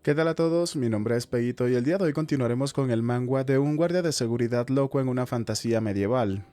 ¿Qué tal a todos? Mi nombre es Peguito y el día de hoy continuaremos con el manga de un guardia de seguridad loco en una fantasía medieval.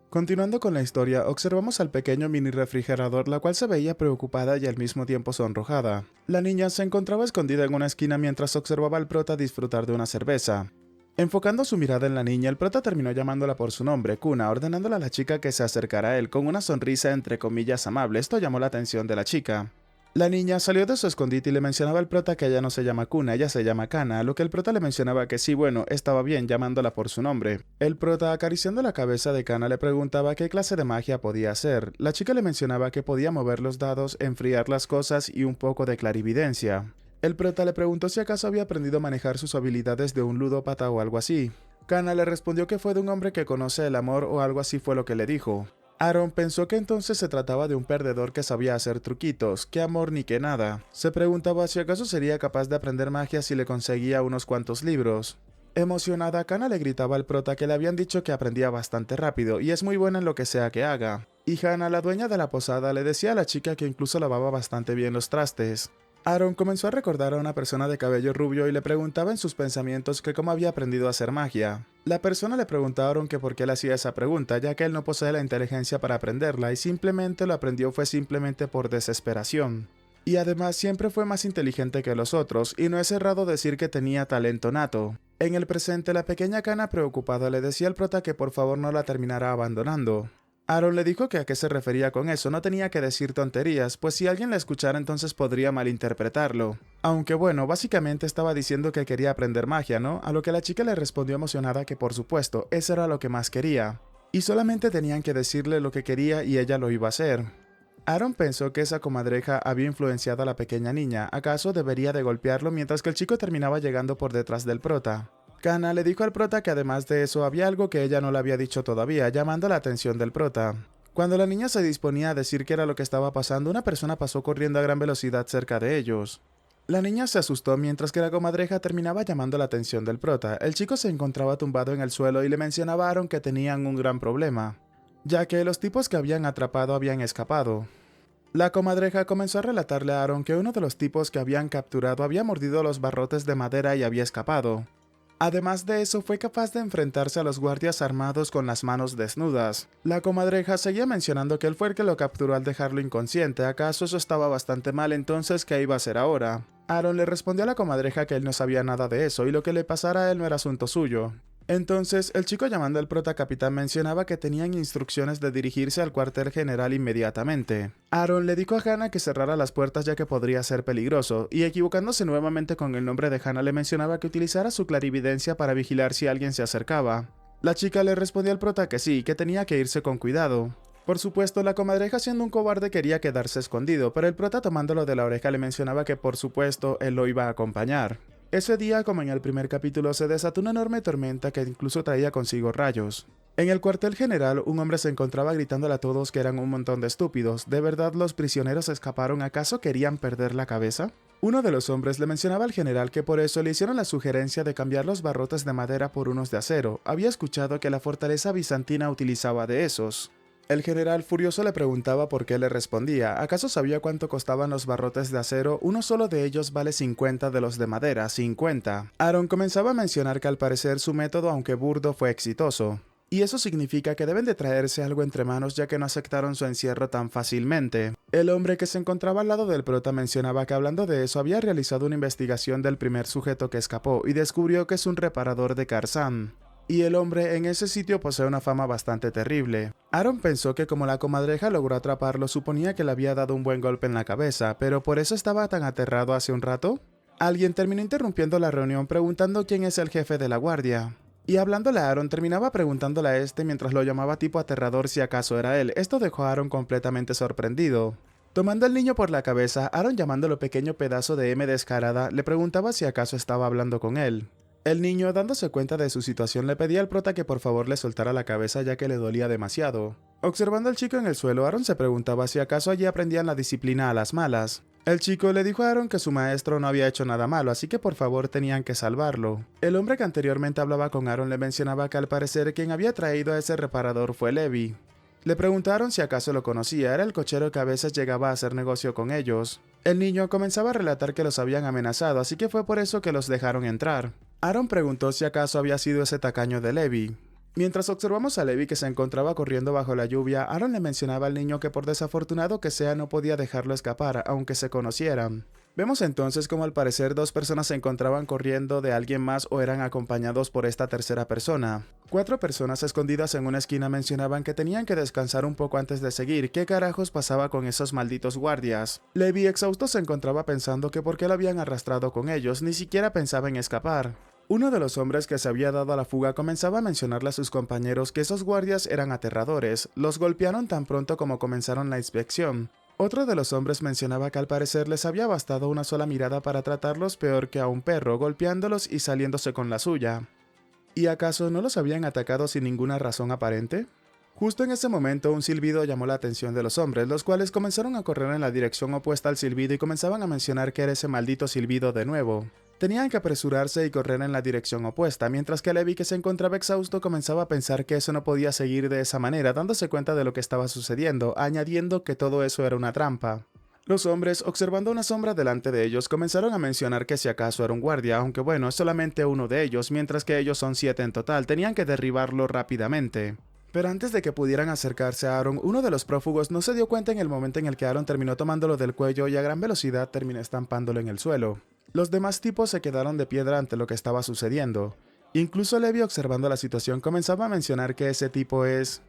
Continuando con la historia, observamos al pequeño mini refrigerador, la cual se veía preocupada y al mismo tiempo sonrojada. La niña se encontraba escondida en una esquina mientras observaba al prota disfrutar de una cerveza. Enfocando su mirada en la niña, el prota terminó llamándola por su nombre, Kuna, ordenándole a la chica que se acercara a él con una sonrisa entre comillas amable. Esto llamó la atención de la chica. La niña salió de su escondite y le mencionaba al prota que ella no se llama Kuna, ella se llama Kana, a lo que el prota le mencionaba que sí, bueno, estaba bien llamándola por su nombre. El prota, acariciando la cabeza de Kana, le preguntaba qué clase de magia podía hacer. La chica le mencionaba que podía mover los dados, enfriar las cosas y un poco de clarividencia. El prota le preguntó si acaso había aprendido a manejar sus habilidades de un ludópata o algo así. Kana le respondió que fue de un hombre que conoce el amor o algo así fue lo que le dijo. Aaron pensó que entonces se trataba de un perdedor que sabía hacer truquitos, que amor ni que nada. Se preguntaba si acaso sería capaz de aprender magia si le conseguía unos cuantos libros. Emocionada, Kana le gritaba al prota que le habían dicho que aprendía bastante rápido y es muy buena en lo que sea que haga. Y Hannah, la dueña de la posada, le decía a la chica que incluso lavaba bastante bien los trastes. Aaron comenzó a recordar a una persona de cabello rubio y le preguntaba en sus pensamientos que cómo había aprendido a hacer magia. La persona le preguntó a Aaron que por qué le hacía esa pregunta, ya que él no posee la inteligencia para aprenderla y simplemente lo aprendió fue simplemente por desesperación. Y además siempre fue más inteligente que los otros, y no es errado decir que tenía talento nato. En el presente, la pequeña Kana preocupada le decía al prota que por favor no la terminara abandonando. Aaron le dijo que a qué se refería con eso, no tenía que decir tonterías, pues si alguien la escuchara entonces podría malinterpretarlo. Aunque bueno, básicamente estaba diciendo que quería aprender magia, ¿no? A lo que la chica le respondió emocionada que por supuesto, eso era lo que más quería. Y solamente tenían que decirle lo que quería y ella lo iba a hacer. Aaron pensó que esa comadreja había influenciado a la pequeña niña, ¿acaso debería de golpearlo mientras que el chico terminaba llegando por detrás del prota? Kana le dijo al prota que además de eso había algo que ella no le había dicho todavía, llamando la atención del prota. Cuando la niña se disponía a decir qué era lo que estaba pasando, una persona pasó corriendo a gran velocidad cerca de ellos. La niña se asustó mientras que la comadreja terminaba llamando la atención del prota. El chico se encontraba tumbado en el suelo y le mencionaba a Aaron que tenían un gran problema, ya que los tipos que habían atrapado habían escapado. La comadreja comenzó a relatarle a Aaron que uno de los tipos que habían capturado había mordido los barrotes de madera y había escapado. Además de eso, fue capaz de enfrentarse a los guardias armados con las manos desnudas. La comadreja seguía mencionando que él fue el que lo capturó al dejarlo inconsciente. ¿Acaso eso estaba bastante mal? Entonces, ¿qué iba a hacer ahora? Aaron le respondió a la comadreja que él no sabía nada de eso y lo que le pasara a él no era asunto suyo. Entonces, el chico llamando al prota capitán mencionaba que tenían instrucciones de dirigirse al cuartel general inmediatamente. Aaron le dijo a Hannah que cerrara las puertas ya que podría ser peligroso, y equivocándose nuevamente con el nombre de Hannah le mencionaba que utilizara su clarividencia para vigilar si alguien se acercaba. La chica le respondió al prota que sí, que tenía que irse con cuidado. Por supuesto, la comadreja siendo un cobarde quería quedarse escondido, pero el prota tomándolo de la oreja le mencionaba que por supuesto él lo iba a acompañar. Ese día, como en el primer capítulo, se desató una enorme tormenta que incluso traía consigo rayos. En el cuartel general, un hombre se encontraba gritándole a todos que eran un montón de estúpidos. ¿De verdad los prisioneros escaparon? ¿Acaso querían perder la cabeza? Uno de los hombres le mencionaba al general que por eso le hicieron la sugerencia de cambiar los barrotes de madera por unos de acero. Había escuchado que la fortaleza bizantina utilizaba de esos. El general furioso le preguntaba por qué le respondía. ¿Acaso sabía cuánto costaban los barrotes de acero? Uno solo de ellos vale 50 de los de madera, 50. Aaron comenzaba a mencionar que al parecer su método, aunque burdo, fue exitoso. Y eso significa que deben de traerse algo entre manos ya que no aceptaron su encierro tan fácilmente. El hombre que se encontraba al lado del prota mencionaba que hablando de eso había realizado una investigación del primer sujeto que escapó y descubrió que es un reparador de Karzan. Y el hombre en ese sitio posee una fama bastante terrible. Aaron pensó que como la comadreja logró atraparlo, suponía que le había dado un buen golpe en la cabeza, pero por eso estaba tan aterrado hace un rato. Alguien terminó interrumpiendo la reunión preguntando quién es el jefe de la guardia. Y hablándole a Aaron, terminaba preguntándole a este mientras lo llamaba tipo aterrador si acaso era él. Esto dejó a Aaron completamente sorprendido. Tomando al niño por la cabeza, Aaron llamándolo pequeño pedazo de M descarada, le preguntaba si acaso estaba hablando con él. El niño, dándose cuenta de su situación, le pedía al prota que por favor le soltara la cabeza ya que le dolía demasiado. Observando al chico en el suelo, Aaron se preguntaba si acaso allí aprendían la disciplina a las malas. El chico le dijo a Aaron que su maestro no había hecho nada malo, así que por favor tenían que salvarlo. El hombre que anteriormente hablaba con Aaron le mencionaba que al parecer quien había traído a ese reparador fue Levi. Le preguntaron si acaso lo conocía, era el cochero que a veces llegaba a hacer negocio con ellos. El niño comenzaba a relatar que los habían amenazado, así que fue por eso que los dejaron entrar. Aaron preguntó si acaso había sido ese tacaño de Levi. Mientras observamos a Levi que se encontraba corriendo bajo la lluvia, Aaron le mencionaba al niño que por desafortunado que sea no podía dejarlo escapar, aunque se conocieran. Vemos entonces como al parecer dos personas se encontraban corriendo de alguien más o eran acompañados por esta tercera persona. 4 personas escondidas en una esquina mencionaban que tenían que descansar un poco antes de seguir. ¿Qué carajos pasaba con esos malditos guardias? Levi, exhausto, se encontraba pensando que por qué lo habían arrastrado con ellos, ni siquiera pensaba en escapar. Uno de los hombres que se había dado a la fuga comenzaba a mencionarle a sus compañeros que esos guardias eran aterradores, los golpearon tan pronto como comenzaron la inspección. Otro de los hombres mencionaba que al parecer les había bastado una sola mirada para tratarlos peor que a un perro, golpeándolos y saliéndose con la suya. ¿Y acaso no los habían atacado sin ninguna razón aparente? Justo en ese momento un silbido llamó la atención de los hombres, los cuales comenzaron a correr en la dirección opuesta al silbido y comenzaban a mencionar que era ese maldito silbido de nuevo. Tenían que apresurarse y correr en la dirección opuesta, mientras que Levi, que se encontraba exhausto, comenzaba a pensar que eso no podía seguir de esa manera, dándose cuenta de lo que estaba sucediendo, añadiendo que todo eso era una trampa. Los hombres, observando una sombra delante de ellos, comenzaron a mencionar que si acaso era un guardia, aunque bueno, es solamente uno de ellos, mientras que ellos son 7 en total, tenían que derribarlo rápidamente. Pero antes de que pudieran acercarse a Aaron, uno de los prófugos no se dio cuenta en el momento en el que Aaron terminó tomándolo del cuello y a gran velocidad terminó estampándolo en el suelo. Los demás tipos se quedaron de piedra ante lo que estaba sucediendo. Incluso Levi, observando la situación, comenzaba a mencionar que ese tipo es...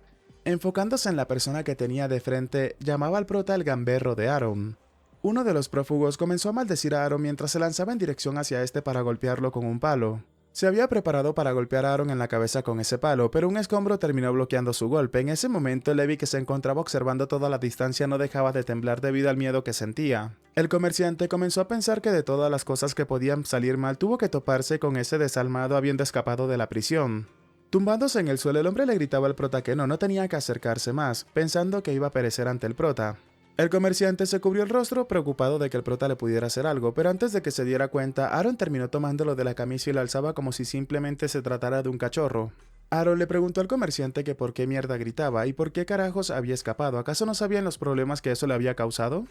Enfocándose en la persona que tenía de frente, llamaba al prota el gamberro de Aaron. Uno de los prófugos comenzó a maldecir a Aaron mientras se lanzaba en dirección hacia este para golpearlo con un palo. Se había preparado para golpear a Aaron en la cabeza con ese palo, pero un escombro terminó bloqueando su golpe. En ese momento, Levi, que se encontraba observando toda la distancia, no dejaba de temblar debido al miedo que sentía. El comerciante comenzó a pensar que de todas las cosas que podían salir mal, tuvo que toparse con ese desalmado habiendo escapado de la prisión. Tumbándose en el suelo, el hombre le gritaba al prota que no tenía que acercarse más, pensando que iba a perecer ante el prota. El comerciante se cubrió el rostro, preocupado de que el prota le pudiera hacer algo, pero antes de que se diera cuenta, Aaron terminó tomándolo de la camisa y lo alzaba como si simplemente se tratara de un cachorro. Aaron le preguntó al comerciante que por qué mierda gritaba y por qué carajos había escapado. ¿Acaso no sabían los problemas que eso le había causado?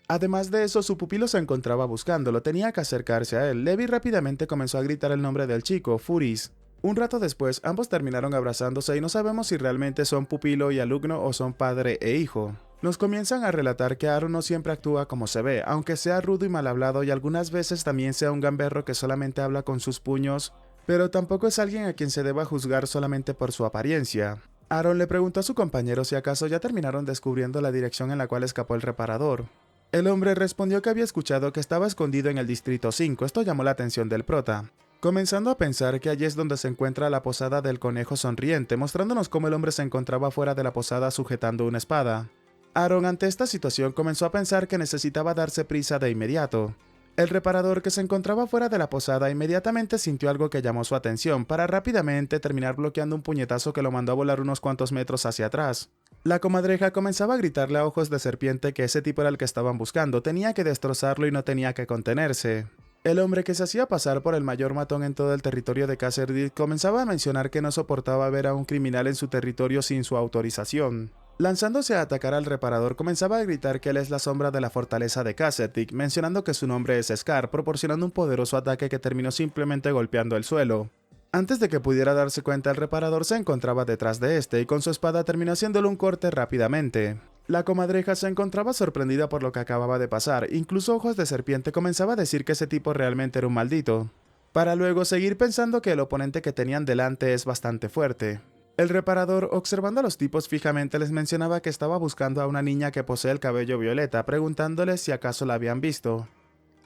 Además de eso, su pupilo se encontraba buscándolo, tenía que acercarse a él. Levi rápidamente comenzó a gritar el nombre del chico, Furis. Un rato después, ambos terminaron abrazándose y no sabemos si realmente son pupilo y alumno o son padre e hijo. Nos comienzan a relatar que Aaron no siempre actúa como se ve, aunque sea rudo y mal hablado y algunas veces también sea un gamberro que solamente habla con sus puños, pero tampoco es alguien a quien se deba juzgar solamente por su apariencia. Aaron le preguntó a su compañero si acaso ya terminaron descubriendo la dirección en la cual escapó el reparador. El hombre respondió que había escuchado que estaba escondido en el Distrito 5, esto llamó la atención del prota. Comenzando a pensar que allí es donde se encuentra la posada del conejo sonriente, mostrándonos cómo el hombre se encontraba fuera de la posada sujetando una espada. Aaron, ante esta situación, comenzó a pensar que necesitaba darse prisa de inmediato. El reparador, que se encontraba fuera de la posada, inmediatamente sintió algo que llamó su atención, para rápidamente terminar bloqueando un puñetazo que lo mandó a volar unos cuantos metros hacia atrás. La comadreja comenzaba a gritarle a ojos de serpiente que ese tipo era el que estaban buscando, tenía que destrozarlo y no tenía que contenerse. El hombre, que se hacía pasar por el mayor matón en todo el territorio de Cassidy, comenzaba a mencionar que no soportaba ver a un criminal en su territorio sin su autorización. Lanzándose a atacar al reparador, comenzaba a gritar que él es la sombra de la fortaleza de Cassidy, mencionando que su nombre es Scar, proporcionando un poderoso ataque que terminó simplemente golpeando el suelo. Antes de que pudiera darse cuenta, el reparador se encontraba detrás de este y con su espada terminó haciéndole un corte rápidamente. La comadreja se encontraba sorprendida por lo que acababa de pasar, incluso Ojos de Serpiente comenzaba a decir que ese tipo realmente era un maldito, para luego seguir pensando que el oponente que tenían delante es bastante fuerte. El reparador, observando a los tipos fijamente, les mencionaba que estaba buscando a una niña que posee el cabello violeta, preguntándoles si acaso la habían visto.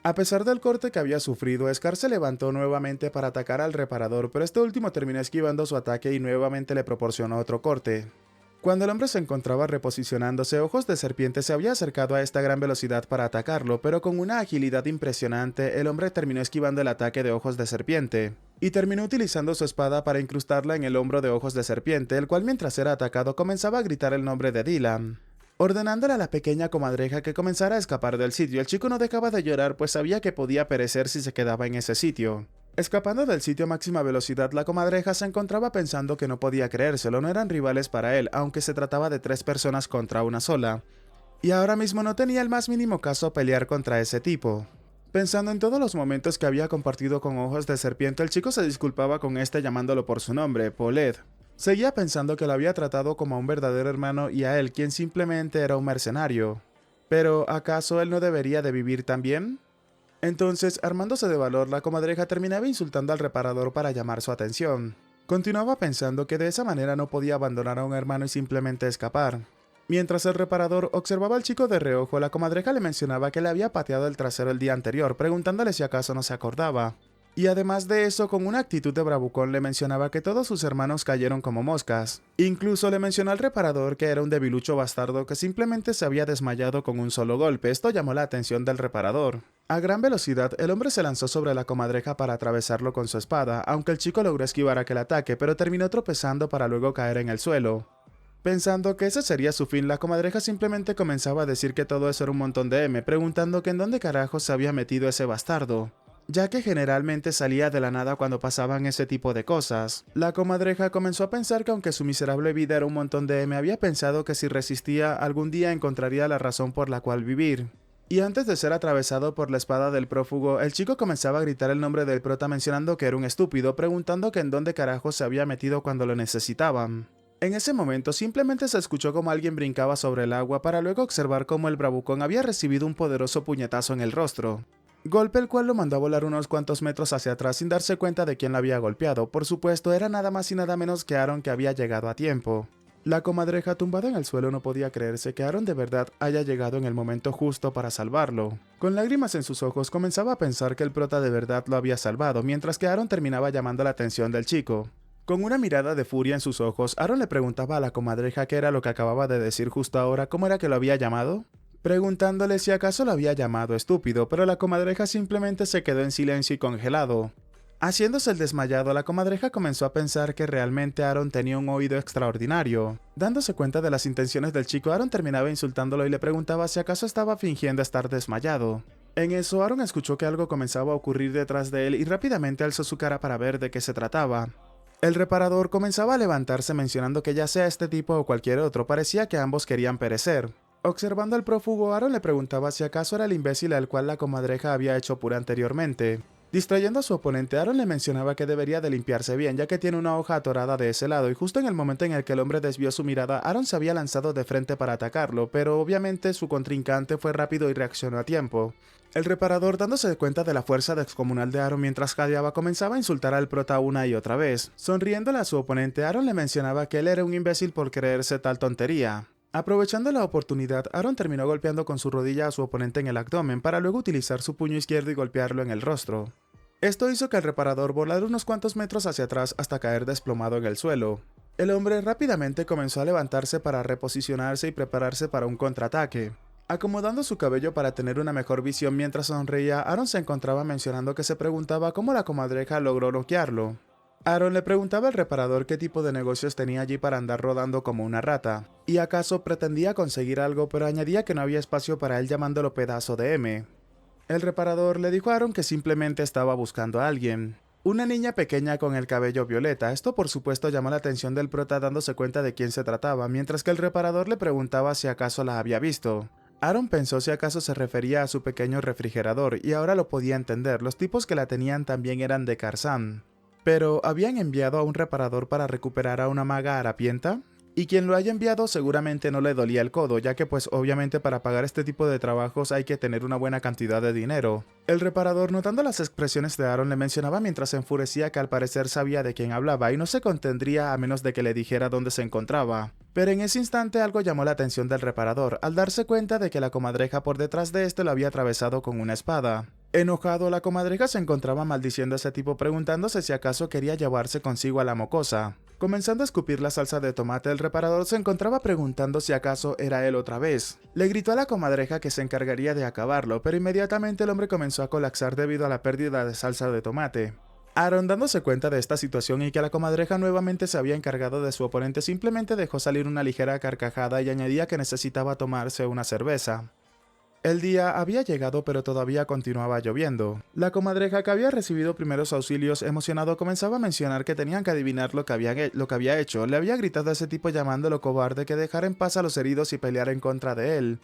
A pesar del corte que había sufrido, Scar se levantó nuevamente para atacar al reparador, pero este último terminó esquivando su ataque y nuevamente le proporcionó otro corte. Cuando el hombre se encontraba reposicionándose, Ojos de Serpiente se había acercado a esta gran velocidad para atacarlo, pero con una agilidad impresionante, el hombre terminó esquivando el ataque de Ojos de Serpiente, y terminó utilizando su espada para incrustarla en el hombro de Ojos de Serpiente, el cual mientras era atacado comenzaba a gritar el nombre de Dylan, ordenándole a la pequeña comadreja que comenzara a escapar del sitio. El chico no dejaba de llorar, pues sabía que podía perecer si se quedaba en ese sitio. Escapando del sitio a máxima velocidad, la comadreja se encontraba pensando que no podía creérselo, no eran rivales para él, aunque se trataba de 3 personas contra una sola. y ahora mismo no tenía el más mínimo caso pelear contra ese tipo. Pensando en todos los momentos que había compartido con Ojos de Serpiente, el chico se disculpaba con este llamándolo por su nombre, Paulette. Seguía pensando que lo había tratado como a un verdadero hermano y a él, quien simplemente era un mercenario. Pero, ¿acaso él no debería de vivir también? Entonces, armándose de valor, la comadreja terminaba insultando al reparador para llamar su atención. Continuaba pensando que de esa manera no podía abandonar a un hermano y simplemente escapar. Mientras el reparador observaba al chico de reojo, la comadreja le mencionaba que le había pateado el trasero el día anterior, preguntándole si acaso no se acordaba. Y además de eso, con una actitud de bravucón le mencionaba que todos sus hermanos cayeron como moscas. Incluso le mencionó al reparador que era un debilucho bastardo que simplemente se había desmayado con un solo golpe. Esto llamó la atención del reparador. A gran velocidad, el hombre se lanzó sobre la comadreja para atravesarlo con su espada, aunque el chico logró esquivar aquel ataque, pero terminó tropezando para luego caer en el suelo. Pensando que ese sería su fin, la comadreja simplemente comenzaba a decir que todo eso era un montón de M, preguntando que en dónde carajos se había metido ese bastardo, ya que generalmente salía de la nada cuando pasaban ese tipo de cosas. La comadreja comenzó a pensar que aunque su miserable vida era un montón de M, había pensado que si resistía algún día encontraría la razón por la cual vivir. Y antes de ser atravesado por la espada del prófugo, el chico comenzaba a gritar el nombre del prota mencionando que era un estúpido, preguntando que en dónde carajos se había metido cuando lo necesitaban. En ese momento simplemente se escuchó como alguien brincaba sobre el agua para luego observar cómo el bravucón había recibido un poderoso puñetazo en el rostro. Golpe el cual lo mandó a volar unos cuantos metros hacia atrás sin darse cuenta de quién lo había golpeado. Por supuesto, era nada más y nada menos que Aaron, que había llegado a tiempo. La comadreja tumbada en el suelo no podía creerse que Aaron de verdad haya llegado en el momento justo para salvarlo. Con lágrimas en sus ojos comenzaba a pensar que el prota de verdad lo había salvado, mientras que Aaron terminaba llamando la atención del chico. Con una mirada de furia en sus ojos, Aaron le preguntaba a la comadreja qué era lo que acababa de decir justo ahora, cómo era que lo había llamado, preguntándole si acaso lo había llamado estúpido, pero la comadreja simplemente se quedó en silencio y congelado. Haciéndose el desmayado, la comadreja comenzó a pensar que realmente Aaron tenía un oído extraordinario. Dándose cuenta de las intenciones del chico, Aaron terminaba insultándolo y le preguntaba si acaso estaba fingiendo estar desmayado. En eso, Aaron escuchó que algo comenzaba a ocurrir detrás de él y rápidamente alzó su cara para ver de qué se trataba. El reparador comenzaba a levantarse mencionando que ya sea este tipo o cualquier otro, parecía que ambos querían perecer. Observando al prófugo, Aaron le preguntaba si acaso era el imbécil al cual la comadreja había hecho pura anteriormente. Distrayendo a su oponente, Aaron le mencionaba que debería de limpiarse bien, ya que tiene una hoja atorada de ese lado, y justo en el momento en el que el hombre desvió su mirada, Aaron se había lanzado de frente para atacarlo, pero obviamente su contrincante fue rápido y reaccionó a tiempo. El reparador, dándose cuenta de la fuerza descomunal de Aaron mientras jadeaba, comenzaba a insultar al prota una y otra vez. Sonriéndole a su oponente, Aaron le mencionaba que él era un imbécil por creerse tal tontería. Aprovechando la oportunidad, Aaron terminó golpeando con su rodilla a su oponente en el abdomen para luego utilizar su puño izquierdo y golpearlo en el rostro. Esto hizo que el reparador volara unos cuantos metros hacia atrás hasta caer desplomado en el suelo. El hombre rápidamente comenzó a levantarse para reposicionarse y prepararse para un contraataque. Acomodando su cabello para tener una mejor visión mientras sonreía, Aaron se encontraba mencionando que se preguntaba cómo la comadreja logró noquearlo. Aaron le preguntaba al reparador qué tipo de negocios tenía allí para andar rodando como una rata, y acaso pretendía conseguir algo, pero añadía que no había espacio para él llamándolo pedazo de M. El reparador le dijo a Aaron que simplemente estaba buscando a alguien. Una niña pequeña con el cabello violeta. Esto por supuesto llamó la atención del prota dándose cuenta de quién se trataba, mientras que el reparador le preguntaba si acaso la había visto. Aaron pensó si acaso se refería a su pequeño refrigerador y ahora lo podía entender, los tipos que la tenían también eran de Karzan. Pero, ¿habían enviado a un reparador para recuperar a una maga harapienta? Y quien lo haya enviado seguramente no le dolía el codo, ya que pues obviamente para pagar este tipo de trabajos hay que tener una buena cantidad de dinero. El reparador, notando las expresiones de Aaron, le mencionaba mientras se enfurecía que al parecer sabía de quién hablaba y no se contendría a menos de que le dijera dónde se encontraba. Pero en ese instante algo llamó la atención del reparador, al darse cuenta de que la comadreja por detrás de este lo había atravesado con una espada. Enojado, la comadreja se encontraba maldiciendo a ese tipo preguntándose si acaso quería llevarse consigo a la mocosa. Comenzando a escupir la salsa de tomate, el reparador se encontraba preguntando si acaso era él otra vez. Le gritó a la comadreja que se encargaría de acabarlo, pero inmediatamente el hombre comenzó a colapsar debido a la pérdida de salsa de tomate. Aaron, dándose cuenta de esta situación y que la comadreja nuevamente se había encargado de su oponente, simplemente dejó salir una ligera carcajada y añadía que necesitaba tomarse una cerveza. El día había llegado, pero todavía continuaba lloviendo. La comadreja, que había recibido primeros auxilios, emocionado, comenzaba a mencionar que tenían que adivinar lo que había hecho. Le había gritado a ese tipo llamándolo cobarde que dejara en paz a los heridos y peleara en contra de él.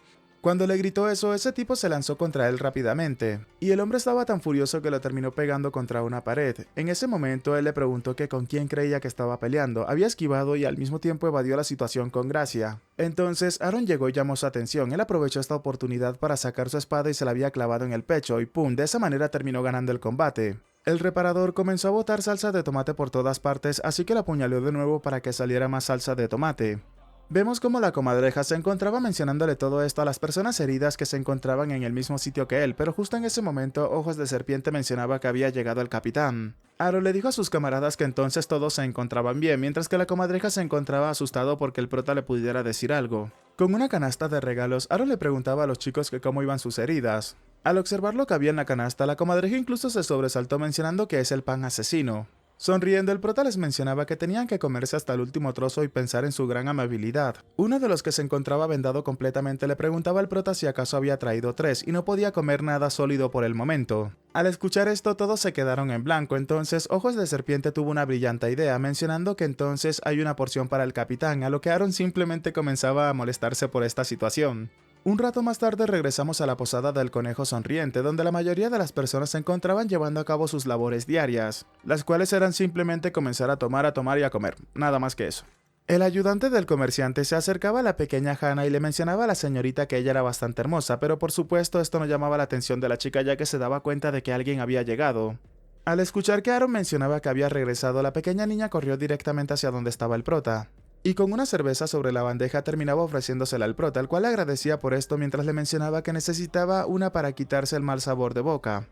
Cuando le gritó eso, ese tipo se lanzó contra él rápidamente, y el hombre estaba tan furioso que lo terminó pegando contra una pared. En ese momento, él le preguntó que con quién creía que estaba peleando, había esquivado y al mismo tiempo evadió la situación con gracia. Entonces, Aaron llegó y llamó su atención. Él aprovechó esta oportunidad para sacar su espada y se la había clavado en el pecho, y ¡pum!, de esa manera terminó ganando el combate. El reparador comenzó a botar salsa de tomate por todas partes, así que la apuñaló de nuevo para que saliera más salsa de tomate. Vemos cómo la comadreja se encontraba mencionándole todo esto a las personas heridas que se encontraban en el mismo sitio que él, pero justo en ese momento Ojos de Serpiente mencionaba que había llegado el capitán. Aaron le dijo a sus camaradas que entonces todos se encontraban bien, mientras que la comadreja se encontraba asustado porque el prota le pudiera decir algo. Con una canasta de regalos, Aaron le preguntaba a los chicos que cómo iban sus heridas. Al observar lo que había en la canasta, la comadreja incluso se sobresaltó mencionando que es el pan asesino. Sonriendo, el prota les mencionaba que tenían que comerse hasta el último trozo y pensar en su gran amabilidad. Uno de los que se encontraba vendado completamente le preguntaba al prota si acaso había traído 3 y no podía comer nada sólido por el momento. Al escuchar esto, todos se quedaron en blanco, entonces Ojos de Serpiente tuvo una brillante idea, mencionando que entonces hay una porción para el capitán, a lo que Aaron simplemente comenzaba a molestarse por esta situación. Un rato más tarde regresamos a la posada del Conejo Sonriente, donde la mayoría de las personas se encontraban llevando a cabo sus labores diarias, las cuales eran simplemente comenzar a tomar y a comer, nada más que eso. El ayudante del comerciante se acercaba a la pequeña Hannah y le mencionaba a la señorita que ella era bastante hermosa, pero por supuesto esto no llamaba la atención de la chica ya que se daba cuenta de que alguien había llegado. Al escuchar que Aaron mencionaba que había regresado, la pequeña niña corrió directamente hacia donde estaba el prota. Y con una cerveza sobre la bandeja terminaba ofreciéndosela al prota, el cual le agradecía por esto mientras le mencionaba que necesitaba una para quitarse el mal sabor de boca.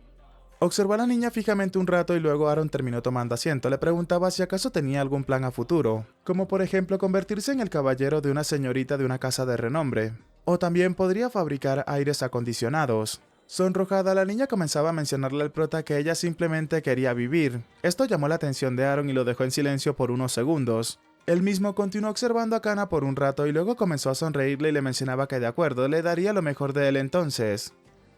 Observó a la niña fijamente un rato y luego Aaron terminó tomando asiento. Le preguntaba si acaso tenía algún plan a futuro, como por ejemplo convertirse en el caballero de una señorita de una casa de renombre, o también podría fabricar aires acondicionados. Sonrojada, la niña comenzaba a mencionarle al prota que ella simplemente quería vivir. Esto llamó la atención de Aaron y lo dejó en silencio por unos segundos. Él mismo continuó observando a Kana por un rato y luego comenzó a sonreírle y le mencionaba que de acuerdo, le daría lo mejor de él entonces.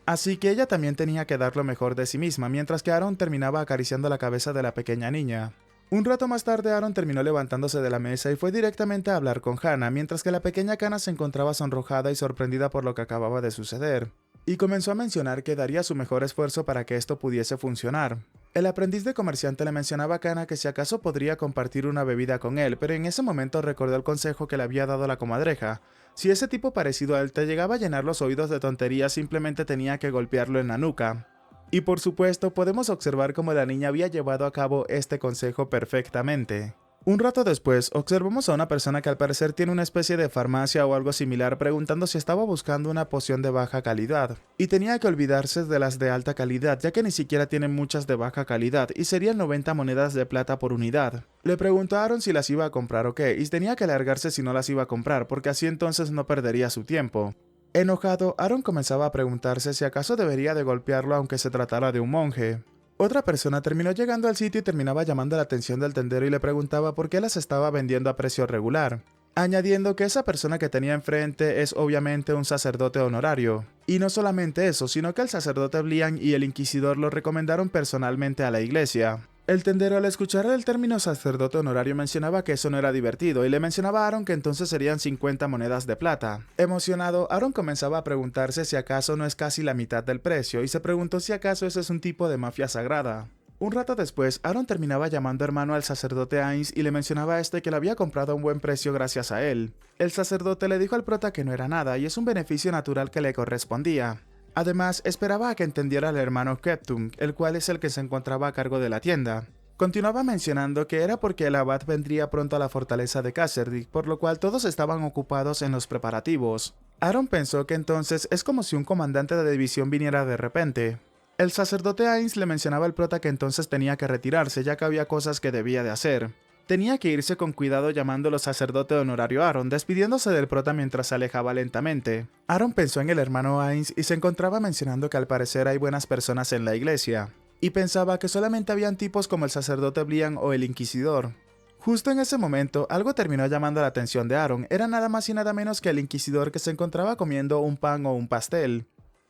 Así que ella también tenía que dar lo mejor de sí misma, mientras que Aaron terminaba acariciando la cabeza de la pequeña niña. Un rato más tarde Aaron terminó levantándose de la mesa y fue directamente a hablar con Hannah, mientras que la pequeña Kana se encontraba sonrojada y sorprendida por lo que acababa de suceder. Y comenzó a mencionar que daría su mejor esfuerzo para que esto pudiese funcionar. El aprendiz de comerciante le mencionaba a Kana que si acaso podría compartir una bebida con él, pero en ese momento recordó el consejo que le había dado la comadreja. Si ese tipo parecido a él te llegaba a llenar los oídos de tonterías, simplemente tenía que golpearlo en la nuca. Y por supuesto, podemos observar cómo la niña había llevado a cabo este consejo perfectamente. Un rato después, observamos a una persona que al parecer tiene una especie de farmacia o algo similar preguntando si estaba buscando una poción de baja calidad. Y tenía que olvidarse de las de alta calidad, ya que ni siquiera tienen muchas de baja calidad, y serían 90 monedas de plata por unidad. Le preguntaron si las iba a comprar o qué, y tenía que largarse si no las iba a comprar, porque así entonces no perdería su tiempo. Enojado, Aaron comenzaba a preguntarse si acaso debería de golpearlo aunque se tratara de un monje. Otra persona terminó llegando al sitio y terminaba llamando la atención del tendero y le preguntaba por qué las estaba vendiendo a precio regular, añadiendo que esa persona que tenía enfrente es obviamente un sacerdote honorario. Y no solamente eso, sino que el sacerdote Blian y el inquisidor lo recomendaron personalmente a la iglesia. El tendero, al escuchar el término sacerdote honorario, mencionaba que eso no era divertido y le mencionaba a Aaron que entonces serían 50 monedas de plata. Emocionado, Aaron comenzaba a preguntarse si acaso no es casi la mitad del precio y se preguntó si acaso ese es un tipo de mafia sagrada. Un rato después, Aaron terminaba llamando hermano al sacerdote Ainz y le mencionaba a este que lo había comprado a un buen precio gracias a él. El sacerdote le dijo al prota que no era nada y es un beneficio natural que le correspondía. Además, esperaba a que entendiera al hermano Keptung, el cual es el que se encontraba a cargo de la tienda. Continuaba mencionando que era porque el abad vendría pronto a la fortaleza de Kasserdik, por lo cual todos estaban ocupados en los preparativos. Aaron pensó que entonces es como si un comandante de división viniera de repente. El sacerdote Ainz le mencionaba al prota que entonces tenía que retirarse, ya que había cosas que debía de hacer. Tenía que irse con cuidado llamándolo sacerdote honorario Aaron, despidiéndose del prota mientras se alejaba lentamente. Aaron pensó en el hermano Ainz y se encontraba mencionando que al parecer hay buenas personas en la iglesia, y pensaba que solamente habían tipos como el sacerdote Blian o el inquisidor. Justo en ese momento, algo terminó llamando la atención de Aaron, era nada más y nada menos que el inquisidor que se encontraba comiendo un pan o un pastel.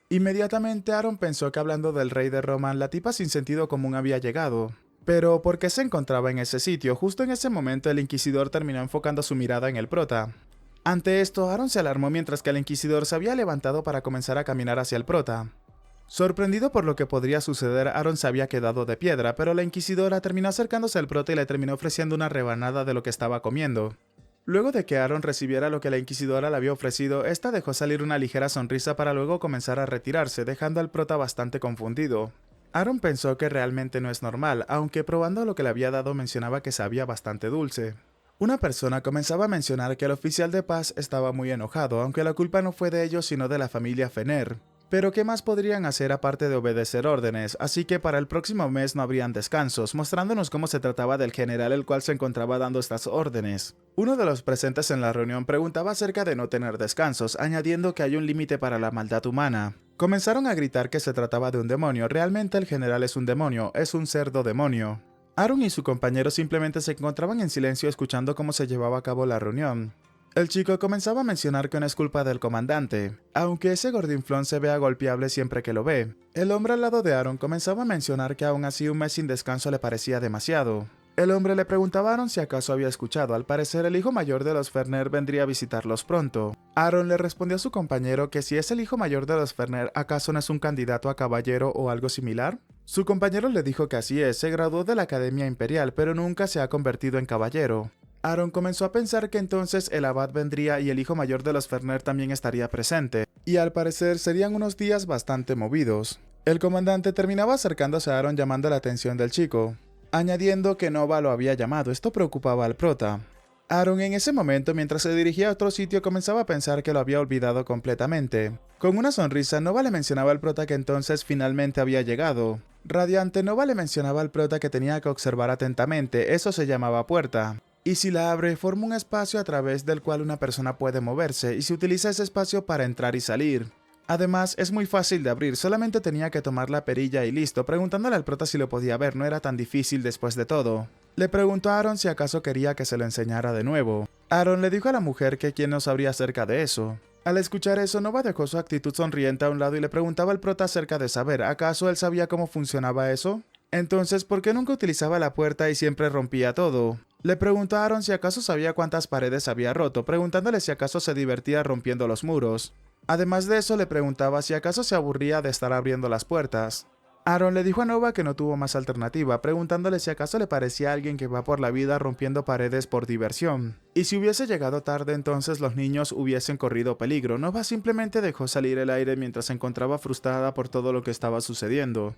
Inmediatamente Aaron pensó que hablando del rey de Roma, la tipa sin sentido común había llegado. Pero, ¿por qué se encontraba en ese sitio? Justo en ese momento el inquisidor terminó enfocando su mirada en el prota. Ante esto, Aaron se alarmó mientras que el inquisidor se había levantado para comenzar a caminar hacia el prota. Sorprendido por lo que podría suceder, Aaron se había quedado de piedra, pero la inquisidora terminó acercándose al prota y le terminó ofreciendo una rebanada de lo que estaba comiendo. Luego de que Aaron recibiera lo que la inquisidora le había ofrecido, esta dejó salir una ligera sonrisa para luego comenzar a retirarse, dejando al prota bastante confundido. Aaron pensó que realmente no es normal, aunque probando lo que le había dado mencionaba que sabía bastante dulce. Una persona comenzaba a mencionar que el oficial de paz estaba muy enojado, aunque la culpa no fue de ellos sino de la familia Fener. Pero ¿qué más podrían hacer aparte de obedecer órdenes? Así que para el próximo mes no habrían descansos, mostrándonos cómo se trataba del general el cual se encontraba dando estas órdenes. Uno de los presentes en la reunión preguntaba acerca de no tener descansos, añadiendo que hay un límite para la maldad humana. Comenzaron a gritar que se trataba de un demonio. Realmente el general es un demonio, es un cerdo demonio. Aaron y su compañero simplemente se encontraban en silencio escuchando cómo se llevaba a cabo la reunión. El chico comenzaba a mencionar que no es culpa del comandante, aunque ese gordinflón se vea golpeable siempre que lo ve. El hombre al lado de Aaron comenzaba a mencionar que aún así un mes sin descanso le parecía demasiado. El hombre le preguntaba a Aaron si acaso había escuchado. Al parecer el hijo mayor de los Ferner vendría a visitarlos pronto. Aaron le respondió a su compañero que si es el hijo mayor de los Ferner, ¿acaso no es un candidato a caballero o algo similar? Su compañero le dijo que así es, se graduó de la Academia Imperial, pero nunca se ha convertido en caballero. Aaron comenzó a pensar que entonces el abad vendría y el hijo mayor de los Ferner también estaría presente, y al parecer serían unos días bastante movidos. El comandante terminaba acercándose a Aaron llamando la atención del chico, añadiendo que Nova lo había llamado. Esto preocupaba al prota. Aaron en ese momento, mientras se dirigía a otro sitio, comenzaba a pensar que lo había olvidado completamente. Con una sonrisa, Nova le mencionaba al prota que entonces finalmente había llegado. Radiante, Nova le mencionaba al prota que tenía que observar atentamente, eso se llamaba puerta. Y si la abre, forma un espacio a través del cual una persona puede moverse, y se utiliza ese espacio para entrar y salir. Además, es muy fácil de abrir, solamente tenía que tomar la perilla y listo. Preguntándole al prota si lo podía ver, no era tan difícil después de todo. Le preguntó a Aaron si acaso quería que se lo enseñara de nuevo. Aaron le dijo a la mujer que quién no sabría acerca de eso. Al escuchar eso, Nova dejó su actitud sonriente a un lado y le preguntaba al prota acerca de saber, ¿acaso él sabía cómo funcionaba eso? Entonces, ¿por qué nunca utilizaba la puerta y siempre rompía todo? Le preguntó a Aaron si acaso sabía cuántas paredes había roto, preguntándole si acaso se divertía rompiendo los muros. Además de eso, le preguntaba si acaso se aburría de estar abriendo las puertas. Aaron le dijo a Nova que no tuvo más alternativa, preguntándole si acaso le parecía a alguien que va por la vida rompiendo paredes por diversión. Y si hubiese llegado tarde, entonces los niños hubiesen corrido peligro. Nova simplemente dejó salir el aire mientras se encontraba frustrada por todo lo que estaba sucediendo.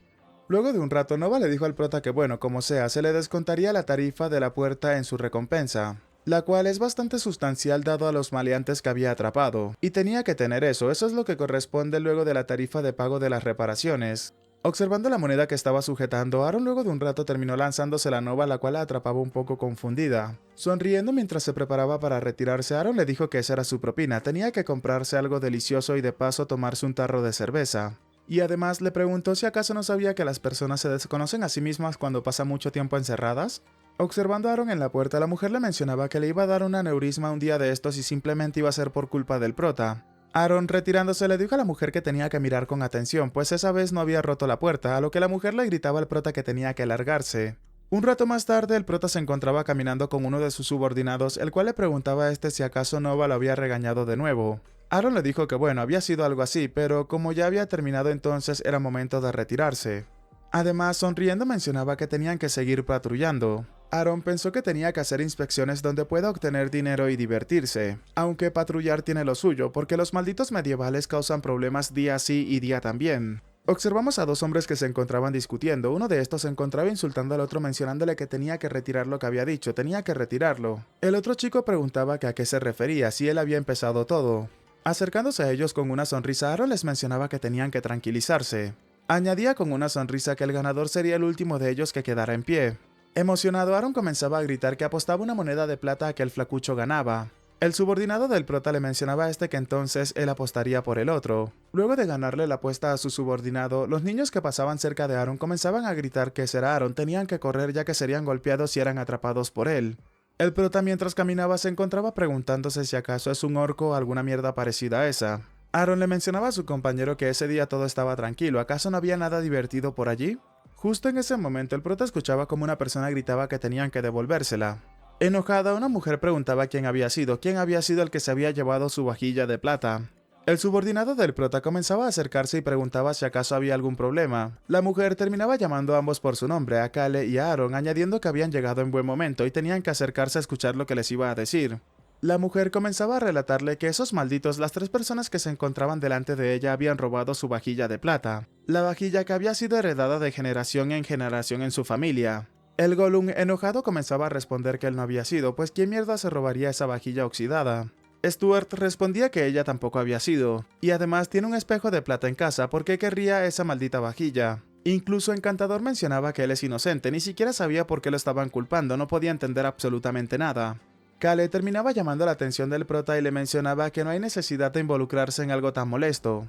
Luego de un rato, Nova le dijo al prota que bueno, como sea, se le descontaría la tarifa de la puerta en su recompensa, la cual es bastante sustancial dado a los maleantes que había atrapado, y tenía que tener eso es lo que corresponde luego de la tarifa de pago de las reparaciones. Observando la moneda que estaba sujetando, Aaron luego de un rato terminó lanzándose la Nova, la cual la atrapaba un poco confundida. Sonriendo mientras se preparaba para retirarse, Aaron le dijo que esa era su propina, tenía que comprarse algo delicioso y de paso tomarse un tarro de cerveza. Y además le preguntó si acaso no sabía que las personas se desconocen a sí mismas cuando pasan mucho tiempo encerradas. Observando a Aaron en la puerta, la mujer le mencionaba que le iba a dar un aneurisma un día de estos y simplemente iba a ser por culpa del prota. Aaron, retirándose, le dijo a la mujer que tenía que mirar con atención, pues esa vez no había roto la puerta, a lo que la mujer le gritaba al prota que tenía que largarse. Un rato más tarde, el prota se encontraba caminando con uno de sus subordinados, el cual le preguntaba a este si acaso Nova lo había regañado de nuevo. Aaron le dijo que bueno, había sido algo así, pero como ya había terminado entonces era momento de retirarse. Además, sonriendo mencionaba que tenían que seguir patrullando. Aaron pensó que tenía que hacer inspecciones donde pueda obtener dinero y divertirse, aunque patrullar tiene lo suyo, porque los malditos medievales causan problemas día sí y día también. Observamos a dos hombres que se encontraban discutiendo. Uno de estos se encontraba insultando al otro mencionándole que tenía que retirar lo que había dicho, tenía que retirarlo. El otro chico preguntaba que a qué se refería, si él había empezado todo. Acercándose a ellos con una sonrisa, Aaron les mencionaba que tenían que tranquilizarse. Añadía con una sonrisa que el ganador sería el último de ellos que quedara en pie. Emocionado, Aaron comenzaba a gritar que apostaba una moneda de plata a que el flacucho ganaba. El subordinado del prota le mencionaba a este que entonces él apostaría por el otro. Luego de ganarle la apuesta a su subordinado, los niños que pasaban cerca de Aaron comenzaban a gritar que ese era Aaron, tenían que correr ya que serían golpeados si eran atrapados por él. El prota mientras caminaba se encontraba preguntándose si acaso es un orco o alguna mierda parecida a esa. Aaron le mencionaba a su compañero que ese día todo estaba tranquilo, ¿acaso no había nada divertido por allí? Justo en ese momento el prota escuchaba como una persona gritaba que tenían que devolvérsela. Enojada, una mujer preguntaba quién había sido el que se había llevado su vajilla de plata. El subordinado del prota comenzaba a acercarse y preguntaba si acaso había algún problema. La mujer terminaba llamando a ambos por su nombre, a Kale y a Aaron, añadiendo que habían llegado en buen momento y tenían que acercarse a escuchar lo que les iba a decir. La mujer comenzaba a relatarle que esos malditos, las 3 personas que se encontraban delante de ella, habían robado su vajilla de plata, la vajilla que había sido heredada de generación en generación en su familia. El Gollum, enojado, comenzaba a responder que él no había sido, pues ¿quién mierda se robaría esa vajilla oxidada? Stuart respondía que ella tampoco había sido, y además tiene un espejo de plata en casa, ¿por qué querría esa maldita vajilla? Incluso Encantador mencionaba que él es inocente, ni siquiera sabía por qué lo estaban culpando, no podía entender absolutamente nada. Kale terminaba llamando la atención del prota y le mencionaba que no hay necesidad de involucrarse en algo tan molesto.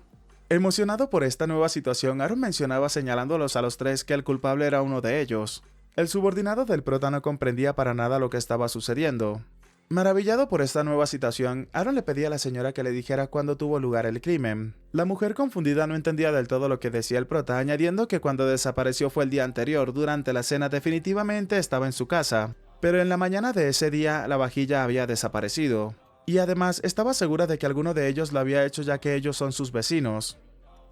Emocionado por esta nueva situación, Aaron mencionaba señalándolos a los 3 que el culpable era uno de ellos. El subordinado del prota no comprendía para nada lo que estaba sucediendo. Maravillado por esta nueva situación, Aaron le pedía a la señora que le dijera cuándo tuvo lugar el crimen. La mujer confundida no entendía del todo lo que decía el prota, añadiendo que cuando desapareció fue el día anterior, durante la cena definitivamente estaba en su casa. Pero en la mañana de ese día la vajilla había desaparecido. Y además estaba segura de que alguno de ellos lo había hecho ya que ellos son sus vecinos.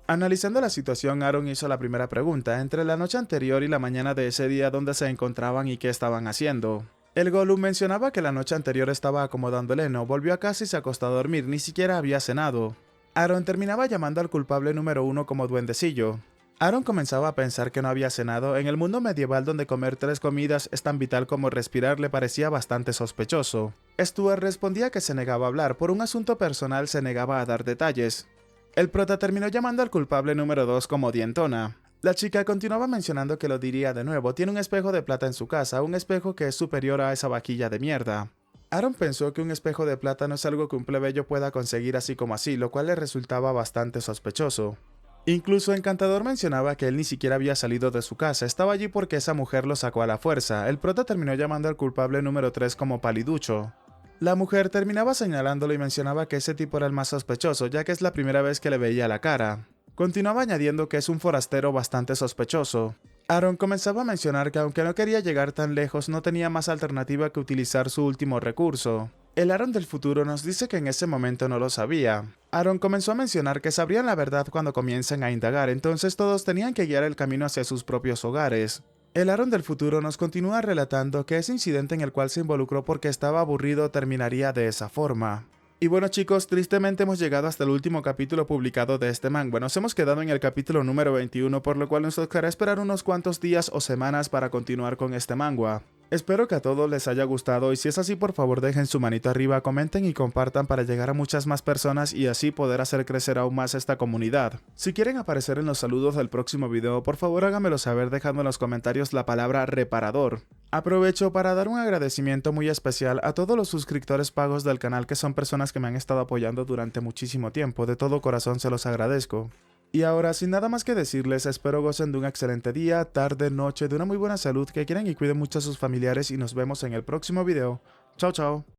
Analizando la situación, Aaron hizo la primera pregunta, entre la noche anterior y la mañana de ese día dónde se encontraban y qué estaban haciendo. El Gollum mencionaba que la noche anterior estaba acomodando el heno, volvió a casa y se acostó a dormir, ni siquiera había cenado. Aaron terminaba llamando al culpable número 1 como duendecillo. Aaron comenzaba a pensar que no había cenado. En el mundo medieval donde comer 3 comidas es tan vital como respirar le parecía bastante sospechoso. Stuart respondía que se negaba a hablar, por un asunto personal se negaba a dar detalles. El prota terminó llamando al culpable número 2 como dientona. La chica continuaba mencionando que lo diría de nuevo, tiene un espejo de plata en su casa, un espejo que es superior a esa vaquilla de mierda. Aaron pensó que un espejo de plata no es algo que un plebeyo pueda conseguir así como así, lo cual le resultaba bastante sospechoso. Incluso Encantador mencionaba que él ni siquiera había salido de su casa, estaba allí porque esa mujer lo sacó a la fuerza. El prota terminó llamando al culpable número 3 como paliducho. La mujer terminaba señalándolo y mencionaba que ese tipo era el más sospechoso, ya que es la primera vez que le veía la cara. Continuaba añadiendo que es un forastero bastante sospechoso. Aaron comenzaba a mencionar que aunque no quería llegar tan lejos, no tenía más alternativa que utilizar su último recurso. El Aaron del futuro nos dice que en ese momento no lo sabía. Aaron comenzó a mencionar que sabrían la verdad cuando comiencen a indagar, entonces todos tenían que guiar el camino hacia sus propios hogares. El Aaron del futuro nos continúa relatando que ese incidente en el cual se involucró porque estaba aburrido terminaría de esa forma. Y bueno chicos, tristemente hemos llegado hasta el último capítulo publicado de este manga. Nos hemos quedado en el capítulo número 21, por lo cual nos tocará esperar unos cuantos días o semanas para continuar con este manga. Espero que a todos les haya gustado y si es así por favor dejen su manito arriba, comenten y compartan para llegar a muchas más personas y así poder hacer crecer aún más esta comunidad. Si quieren aparecer en los saludos del próximo video, por favor háganmelo saber dejando en los comentarios la palabra reparador. Aprovecho para dar un agradecimiento muy especial a todos los suscriptores pagos del canal que son personas que me han estado apoyando durante muchísimo tiempo, de todo corazón se los agradezco. Y ahora, sin nada más que decirles, espero gocen de un excelente día, tarde, noche, de una muy buena salud, que quieran y cuiden mucho a sus familiares y nos vemos en el próximo video. Chao, chao.